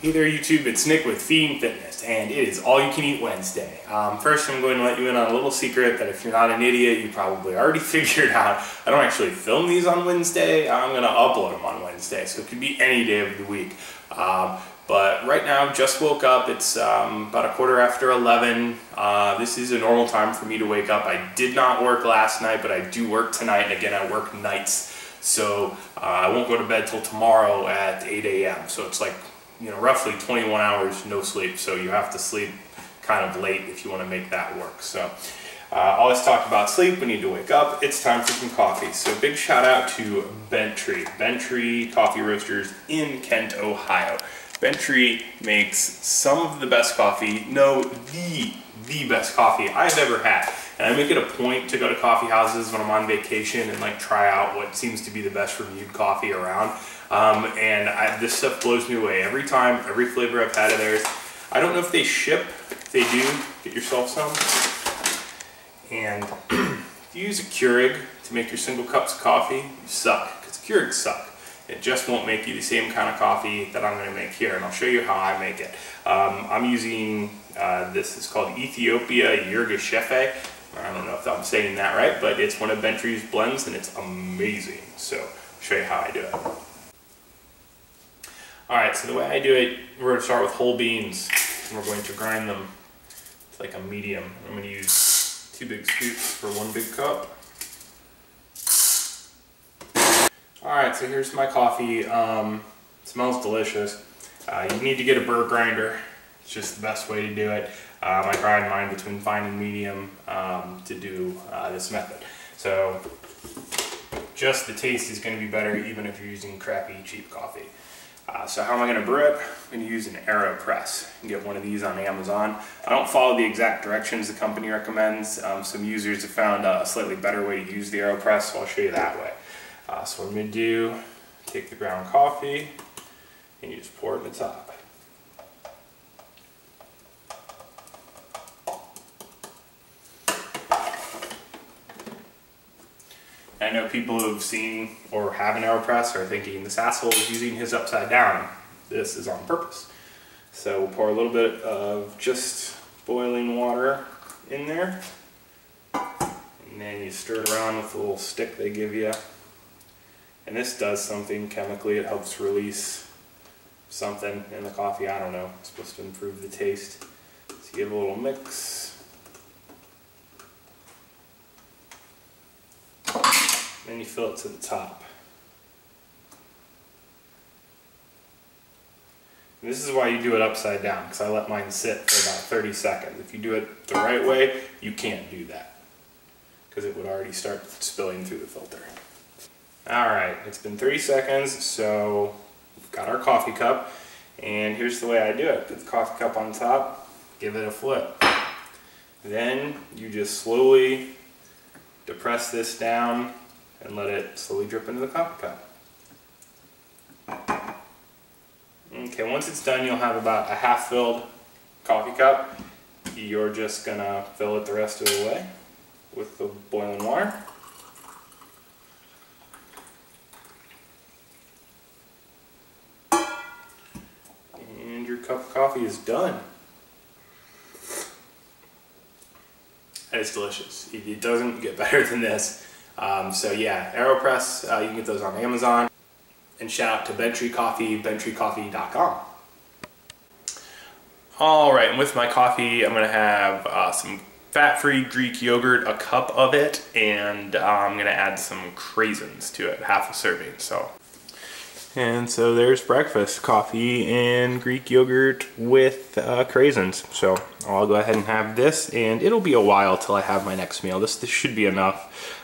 Hey there YouTube, it's Nick with Feeding Fitness, and it is All You Can Eat Wednesday. First I'm going to let you in on a little secret that if you're not an idiot, you probably already figured out. I don't actually film these on Wednesday, I'm going to upload them on Wednesday, so it could be any day of the week. But right now, just woke up, it's about 11:15. This is a normal time for me to wake up. I did not work last night, but I do work tonight, and again, I work nights. So I won't go to bed till tomorrow at 8 a.m. So it's like, you know, roughly 21 hours no sleep. So you have to sleep kind of late if you want to make that work. So always talk about sleep. We need to wake up. It's time for some coffee. So big shout out to Bent Tree Coffee Roasters in Kent, Ohio. Bent Tree makes some of the best coffee, no, the best coffee I've ever had. And I make it a point to go to coffee houses when I'm on vacation and like try out what seems to be the best reviewed coffee around. This stuff blows me away every time, every flavor I've had of theirs. I don't know if they ship. If they do, get yourself some. And if you use a Keurig to make your single cups of coffee, you suck, because Keurigs suck. It just won't make you the same kind of coffee that I'm going to make here, and I'll show you how I make it. I'm using, this is called Ethiopia Yirgacheffe. I don't know if I'm saying that right, but it's one of Bent Tree's blends, and it's amazing. So I'll show you how I do it. Alright, so the way I do it, we're going to start with whole beans, and we're going to grind them to like a medium. I'm going to use 2 big scoops for 1 big cup. Alright, so here's my coffee. It smells delicious. You need to get a burr grinder. It's just the best way to do it. I grind mine between fine and medium to do this method. So just the taste is going to be better even if you're using crappy, cheap coffee. So how am I going to brew it? I'm going to use an AeroPress. You can get one of these on Amazon. I don't follow the exact directions the company recommends. Some users have found a slightly better way to use the AeroPress, so I'll show you that way. So what I'm going to do, take the ground coffee and you just pour it in the top. I know people who've seen or have an AeroPress are thinking this asshole is using his upside down. This is on purpose. So we'll pour a little bit of just boiling water in there. And then you stir it around with the little stick they give you. And this does something chemically. It helps release something in the coffee. I don't know. It's supposed to improve the taste. So you give a little mix. Then you fill it to the top. And this is why you do it upside down, because I let mine sit for about 30 seconds. If you do it the right way, you can't do that, because it would already start spilling through the filter. Alright, it's been 30 seconds, so we've got our coffee cup, and here's the way I do it. Put the coffee cup on top, give it a flip. Then you just slowly depress this down and let it slowly drip into the coffee cup. Okay, once it's done, you'll have about a half-filled coffee cup. You're just gonna fill it the rest of the way with the boiling water. And your cup of coffee is done. And it's delicious. It doesn't get better than this. So yeah, AeroPress, you can get those on Amazon. And shout out to Bent Tree Coffee, benttreecoffee.com. Alright, and with my coffee, I'm going to have some fat-free Greek yogurt, a cup of it, and I'm going to add some craisins to it, half a serving. And so there's breakfast, coffee and Greek yogurt with craisins. So I'll go ahead and have this, and it'll be a while till I have my next meal. This should be enough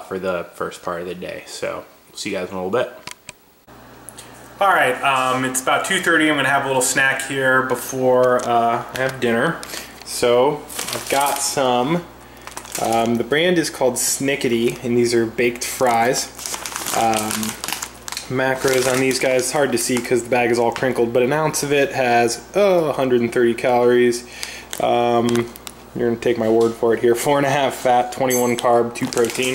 for the first part of the day. So see you guys in a little bit. Alright, it's about 2:30. I'm going to have a little snack here before I have dinner. So I've got some, the brand is called Snickety, and these are baked fries. Macros on these guys, it's hard to see because the bag is all crinkled, but an ounce of it has 130 calories. You're going to take my word for it here. 4.5 fat, 21 carb, 2 protein.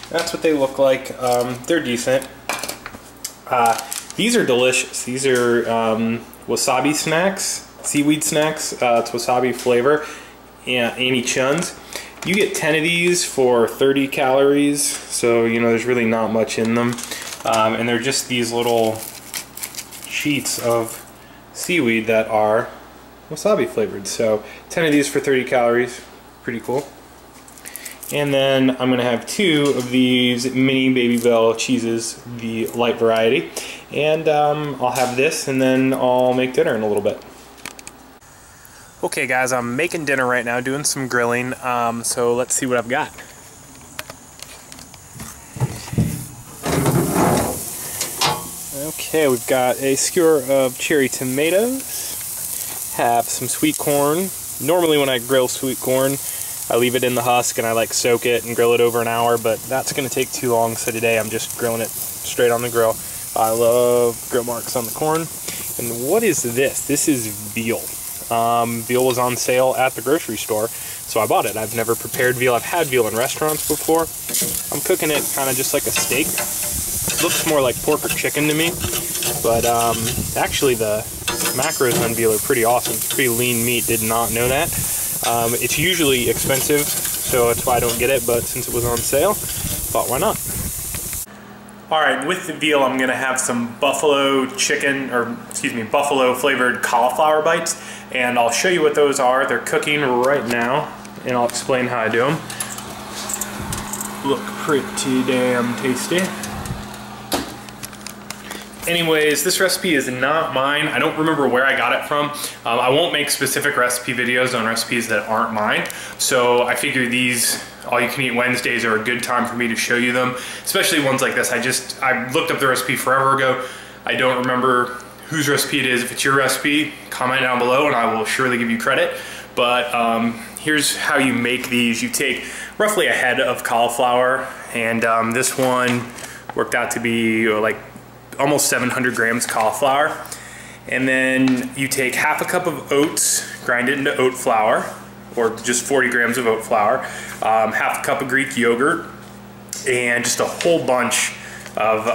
That's what they look like. They're decent. These are delicious. These are wasabi snacks, seaweed snacks. It's wasabi flavor, and Annie Chun's. You get 10 of these for 30 calories, so you know there's really not much in them. And they're just these little sheets of seaweed that are wasabi flavored. So 10 of these for 30 calories, pretty cool. And then I'm gonna have 2 of these mini Baby Bell cheeses, the light variety. And I'll have this, and then I'll make dinner in a little bit. Okay guys, I'm making dinner right now, doing some grilling, so let's see what I've got. Okay, we've got a skewer of cherry tomatoes, have some sweet corn. Normally when I grill sweet corn, I leave it in the husk and I like soak it and grill it over an hour, but that's going to take too long, so today I'm just grilling it straight on the grill. I love grill marks on the corn. And what is this? This is veal. Veal was on sale at the grocery store, so I bought it. I've never prepared veal. I've had veal in restaurants before. I'm cooking it kind of just like a steak. It looks more like pork or chicken to me, but actually the macros on veal are pretty awesome. It's pretty lean meat. Did not know that. It's usually expensive, so that's why I don't get it, but since it was on sale, thought why not. Alright, with the veal I'm going to have some buffalo chicken, or excuse me, buffalo flavored cauliflower bites, and I'll show you what those are. They're cooking right now, and I'll explain how I do them. Look pretty damn tasty. Anyways, this recipe is not mine. I don't remember where I got it from. I won't make specific recipe videos on recipes that aren't mine. So I figure these All You Can Eat Wednesdays are a good time for me to show you them, especially ones like this. I looked up the recipe forever ago. I don't remember whose recipe it is. If it's your recipe, comment down below and I will surely give you credit. But here's how you make these. You take roughly a head of cauliflower, and this one worked out to be like almost 700 grams cauliflower. And then you take half a cup of oats, grind it into oat flour, or just 40 grams of oat flour, half a cup of Greek yogurt, and just a whole bunch of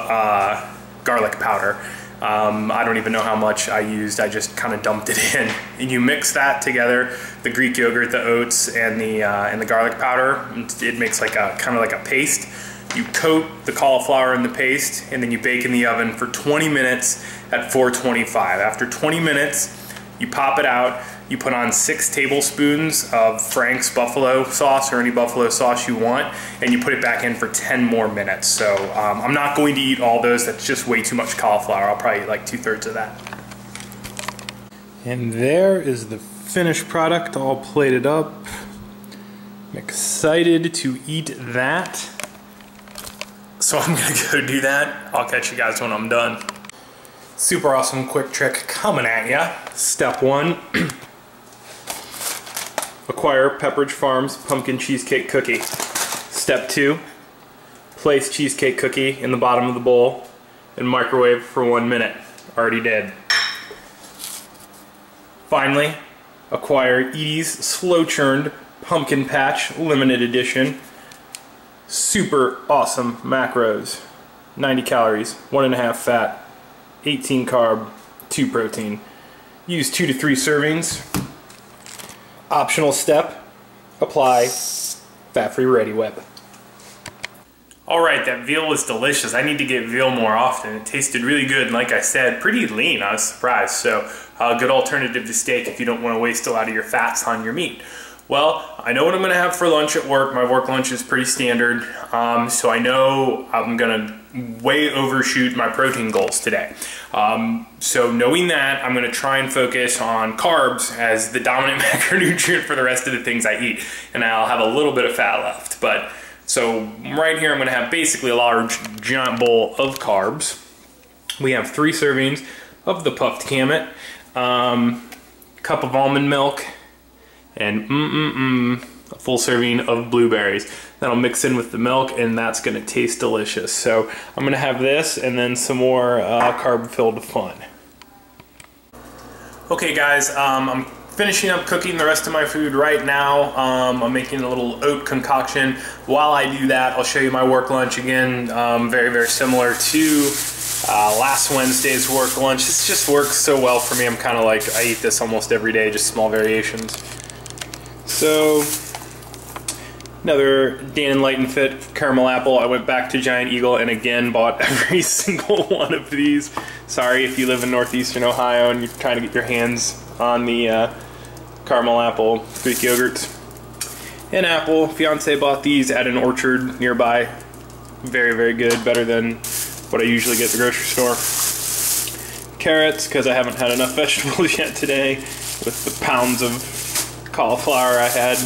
garlic powder. I don't even know how much I used, I just kind of dumped it in. And you mix that together, the Greek yogurt, the oats, and the garlic powder. It makes like a kind of like a paste. You coat the cauliflower in the paste, and then you bake in the oven for 20 minutes at 425. After 20 minutes, you pop it out, you put on 6 tablespoons of Frank's buffalo sauce, or any buffalo sauce you want, and you put it back in for 10 more minutes. So I'm not going to eat all those, that's just way too much cauliflower. I'll probably eat like 2/3 of that. And there is the finished product, all plated up. I'm excited to eat that. So I'm gonna go do that. I'll catch you guys when I'm done. Super awesome quick trick coming at ya. Step 1, acquire Pepperidge Farms pumpkin cheesecake cookie. Step 2, place cheesecake cookie in the bottom of the bowl and microwave for 1 minute. Already did. Finally, acquire Edy's slow churned pumpkin patch limited edition. Super awesome macros. 90 calories, 1.5 fat, 18 carb, 2 protein. Use 2 to 3 servings. Optional step, apply fat-free Reddi-wip. Alright, that veal was delicious. I need to get veal more often. It tasted really good, and like I said, pretty lean. I was surprised. So a good alternative to steak if you don't want to waste a lot of your fats on your meat. Well, I know what I'm going to have for lunch at work. My work lunch is pretty standard, so I know I'm going to way overshoot my protein goals today. So knowing that, I'm going to try and focus on carbs as the dominant macronutrient for the rest of the things I eat, and I'll have a little bit of fat left. But so right here, I'm going to have basically a large, giant bowl of carbs. We have 3 servings of the puffed Kamut, cup of almond milk, and a full serving of blueberries. That'll mix in with the milk, and that's gonna taste delicious. So I'm gonna have this and then some more carb-filled fun. Okay guys, I'm finishing up cooking the rest of my food right now. I'm making a little oat concoction. While I do that, I'll show you my work lunch again. Very, very similar to last Wednesday's work lunch. This just works so well for me. I'm kind of like, I eat this almost every day, just small variations. So, another Dan Light and Fit caramel apple. I went back to Giant Eagle and again bought every single one of these. Sorry if you live in northeastern Ohio and you're trying to get your hands on the caramel apple Greek yogurts. An apple. Fiance bought these at an orchard nearby. Very, very good. Better than what I usually get at the grocery store. Carrots, because I haven't had enough vegetables yet today with the pounds of cauliflower I had.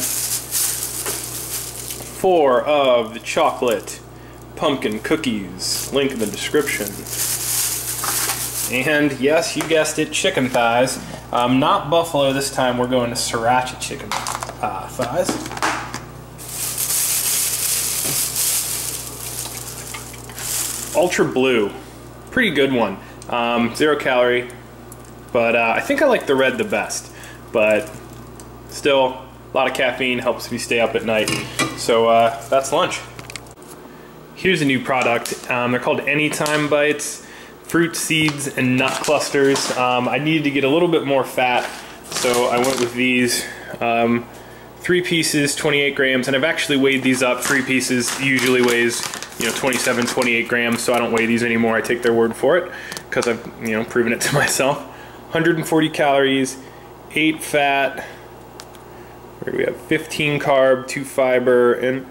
4 of the chocolate pumpkin cookies. Link in the description. And yes, you guessed it, chicken thighs. Not buffalo this time, we're going to sriracha chicken thighs. Ultra Blue, pretty good one. 0 calorie, but I think I like the red the best. But still, a lot of caffeine, helps me stay up at night. So that's lunch. Here's a new product. They're called Anytime Bites. Fruit seeds and nut clusters. I needed to get a little bit more fat, so I went with these. 3 pieces, 28 grams, and I've actually weighed these up. 3 pieces usually weighs 27, 28 grams, so I don't weigh these anymore. I take their word for it because I've proven it to myself. 140 calories, 8 fat. Where do we have? 15 carb, 2 fiber, and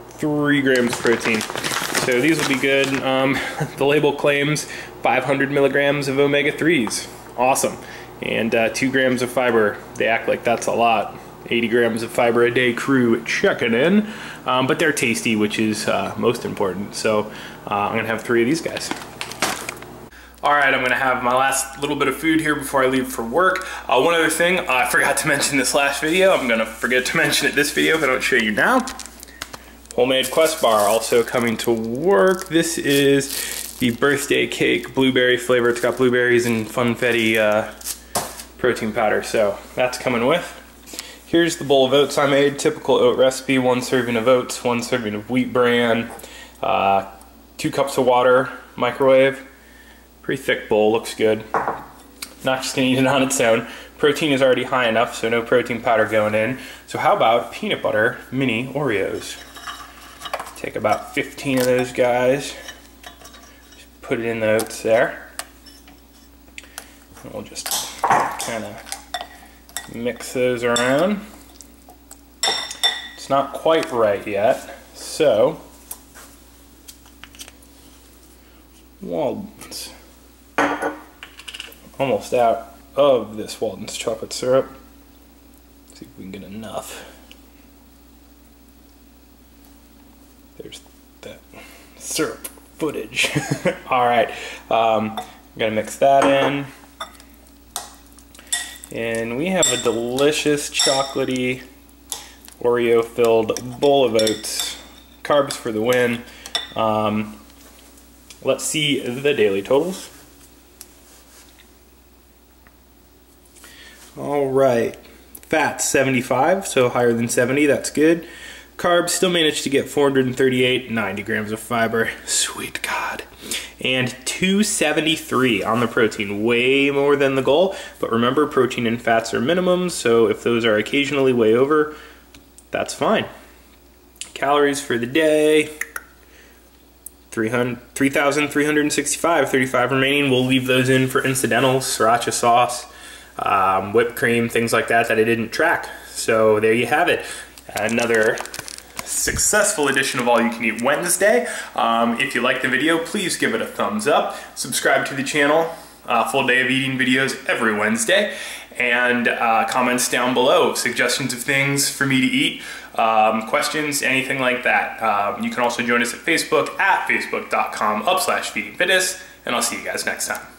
3 grams protein. So these will be good. The label claims 500 milligrams of omega-3s. Awesome. And 2 grams of fiber. They act like that's a lot. 80 grams of fiber a day crew checking in. But they're tasty, which is most important. So I'm gonna have 3 of these guys. All right, I'm gonna have my last little bit of food here before I leave for work. One other thing, I forgot to mention this last video. I'm gonna forget to mention it this video if I don't show you now. Homemade Quest bar also coming to work. This is the birthday cake blueberry flavor. It's got blueberries and funfetti protein powder, so that's coming with. Here's the bowl of oats I made. Typical oat recipe: 1 serving of oats, 1 serving of wheat bran, 2 cups of water, microwave. Pretty thick bowl, looks good. Not just gonna eat it on its own. Protein is already high enough, so no protein powder going in. So how about peanut butter mini Oreos? Take about 15 of those guys, just put it in the oats there, and we'll just kind of mix those around. It's not quite right yet, so Walden's. Almost out of this Walden's chocolate syrup. Let's see if we can get enough. There's that syrup footage. All right, I'm gonna mix that in. And we have a delicious chocolatey Oreo filled bowl of oats. Carbs for the win. Let's see the daily totals. All right, fat 75, so higher than 70, that's good. Carbs, still managed to get 438, 90 grams of fiber, sweet God. And 273 on the protein, way more than the goal, but remember protein and fats are minimums, so if those are occasionally way over, that's fine. Calories for the day, 3,365, 35 remaining. We'll leave those in for incidentals, sriracha sauce, whipped cream, things like that I didn't track. So there you have it. Another successful edition of All You Can Eat Wednesday. If you like the video, please give it a thumbs up. Subscribe to the channel. Full day of eating videos every Wednesday. And comments down below, suggestions of things for me to eat, questions, anything like that. You can also join us at Facebook at facebook.com/feedingfitness, and I'll see you guys next time.